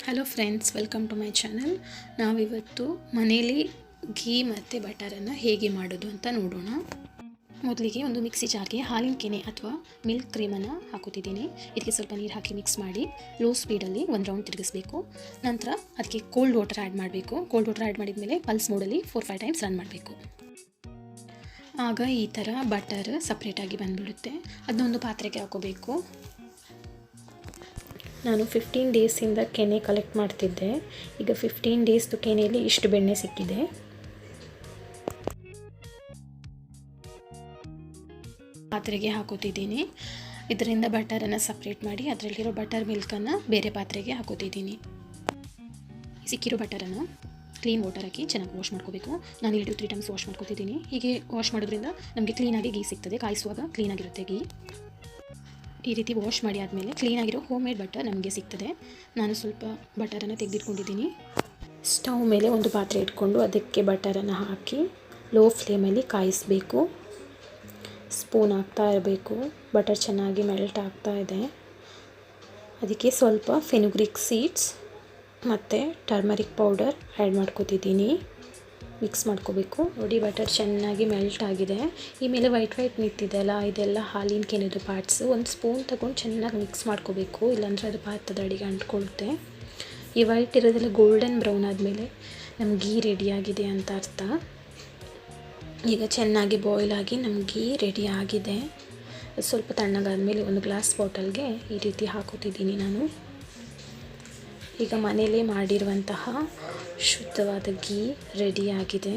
Hello friends, welcome to my channel. ನಾವಿವತ್ತು ಮನೇಲಿ ಘೀ ಮತ್ತು ಬಟರನ್ನು ಹೇಗೆ ಮಾಡೋದು ಅಂತ ನೋಡೋಣ. ಮೊದಲಿಗೆ ಒಂದು ಮಿಕ್ಸಿ ಜಾರ್ಗೆ ಹಾಲಿನ ಕೆನೆ ಅಥವಾ ಮಿಲ್ಕ್ ಕ್ರೀಮನ್ನು ಹಾಕೋತಿದ್ದೀನಿ. ಇದಕ್ಕೆ ಸ್ವಲ್ಪ ನೀರು ಹಾಕಿ ಮಿಕ್ಸ್ ಮಾಡಿ ಲೋ ಸ್ಪೀಡಲ್ಲಿ ಒಂದು ರೌಂಡ್ ತಿರುಗಿಸ್ಬೇಕು. ನಂತರ ಅದಕ್ಕೆ ಕೋಲ್ಡ್ ವಾಟರ್ ಆ್ಯಡ್ ಮಾಡಬೇಕು. ಕೋಲ್ಡ್ ವಾಟರ್ ಆ್ಯಡ್ ಮಾಡಿದ ಮೇಲೆ ಪಲ್ಸ್ ಮೋಡಲ್ಲಿ 4-5 ಟೈಮ್ಸ್ ರನ್ ಮಾಡಬೇಕು. ಆಗ ಈ ಥರ ಬಟರ್ ಸಪ್ರೇಟಾಗಿ ಬಂದುಬಿಡುತ್ತೆ. ಅದನ್ನೊಂದು ಪಾತ್ರೆಗೆ ಹಾಕೋಬೇಕು. ನಾನು 15 ಡೇಸಿಂದ ಕೆನೆ ಕಲೆಕ್ಟ್ ಮಾಡ್ತಿದ್ದೆ. ಈಗ 15 ಡೇಸ್ದು ಕೆನೆಯಲ್ಲಿ ಇಷ್ಟು ಬೆಣ್ಣೆ ಸಿಕ್ಕಿದೆ. ಪಾತ್ರೆಗೆ ಹಾಕೋತಿದ್ದೀನಿ. ಇದರಿಂದ ಬಟರನ್ನು ಸಪ್ರೇಟ್ ಮಾಡಿ ಅದರಲ್ಲಿರೋ ಬಟರ್ ಮಿಲ್ಕನ್ನು ಬೇರೆ ಪಾತ್ರೆಗೆ ಹಾಕೋತಿದ್ದೀನಿ. ಸಿಕ್ಕಿರೋ ಬಟರನ್ನು ಕ್ಲೀನ್ ವಾಟರ್ ಹಾಕಿ ಚೆನ್ನಾಗಿ ವಾಶ್ ಮಾಡ್ಕೋಬೇಕು. ನಾನು 2-3 ಟೈಮ್ಸ್ ವಾಶ್ ಮಾಡ್ಕೋತಿದ್ದೀನಿ. ಹೀಗೆ ವಾಶ್ ಮಾಡೋದ್ರಿಂದ ನಮಗೆ ಕ್ಲೀನಾಗಿ ಗೀ ಸಿಗ್ತದೆ. ಕಾಯಿಸುವಾಗ ಕ್ಲೀನಾಗಿರುತ್ತೆ ಗೀ. ಈ ರೀತಿ ವಾಶ್ ಮಾಡಿ ಆದಮೇಲೆ ಕ್ಲೀನಾಗಿರೋ ಹೋಮ್ ಮೇಡ್ ಬಟರ್ ನಮಗೆ ಸಿಗ್ತದೆ. ನಾನು ಸ್ವಲ್ಪ ಬಟರನ್ನು ತೆಗೆದಿಟ್ಕೊಂಡಿದ್ದೀನಿ. ಸ್ಟವ್ ಮೇಲೆ ಒಂದು ಪಾತ್ರೆ ಇಟ್ಕೊಂಡು ಅದಕ್ಕೆ ಬಟರನ್ನು ಹಾಕಿ ಲೋ ಫ್ಲೇಮಲ್ಲಿ ಕಾಯಿಸಬೇಕು. ಸ್ಪೂನ್ ಹಾಕ್ತಾ ಇರಬೇಕು. ಬಟರ್ ಚೆನ್ನಾಗಿ ಮೆಲ್ಟ್ ಆಗ್ತಾ ಇದೆ. ಅದಕ್ಕೆ ಸ್ವಲ್ಪ ಫೆನುಗ್ರಿಕ್ ಸೀಡ್ಸ್ ಮತ್ತು ಟರ್ಮರಿಕ್ ಪೌಡರ್ ಆ್ಯಡ್ ಮಾಡ್ಕೋತಿದ್ದೀನಿ. ಮಿಕ್ಸ್ ಮಾಡ್ಕೋಬೇಕು. ನೋಡಿ, ಬಟರ್ ಚೆನ್ನಾಗಿ ಮೆಲ್ಟ್ ಆಗಿದೆ. ಈ ಮೇಲೆ ವೈಟ್ ನಿಂತಿದೆಯಲ್ಲ, ಇದೆಲ್ಲ ಹಾಲಿನ ಕೆನೆದು ಪಾರ್ಟ್ಸು. ಒಂದು ಸ್ಪೂನ್ ತಗೊಂಡು ಚೆನ್ನಾಗಿ ಮಿಕ್ಸ್ ಮಾಡ್ಕೋಬೇಕು, ಇಲ್ಲಾಂದರೆ ಅದು ಪಾತ್ರದ ಅಡಿಗೆ ಅಂಟ್ಕೊಳ್ಳುತ್ತೆ. ಈ ವೈಟ್ ಇರೋದೆಲ್ಲ ಗೋಲ್ಡನ್ ಬ್ರೌನ್ ಆದಮೇಲೆ ನಮ್ಮ ಗೀ ರೆಡಿಯಾಗಿದೆ ಅಂತ ಅರ್ಥ. ಈಗ ಚೆನ್ನಾಗಿ ಬಾಯ್ಲ್ ಆಗಿ ನಮ್ಮ ಗೀ ರೆಡಿ ಆಗಿದೆ. ಸ್ವಲ್ಪ ತಣ್ಣಗಾದ್ಮೇಲೆ ಒಂದು ಗ್ಲಾಸ್ ಬಾಟಲ್ಗೆ ಈ ರೀತಿ ಹಾಕೋತಿದ್ದೀನಿ ನಾನು. ಈಗ ಮನೆಯಲ್ಲೇ ಮಾಡಿರುವಂತಹ ಶುದ್ಧವಾದ ಗೀ ರೆಡಿಯಾಗಿದೆ.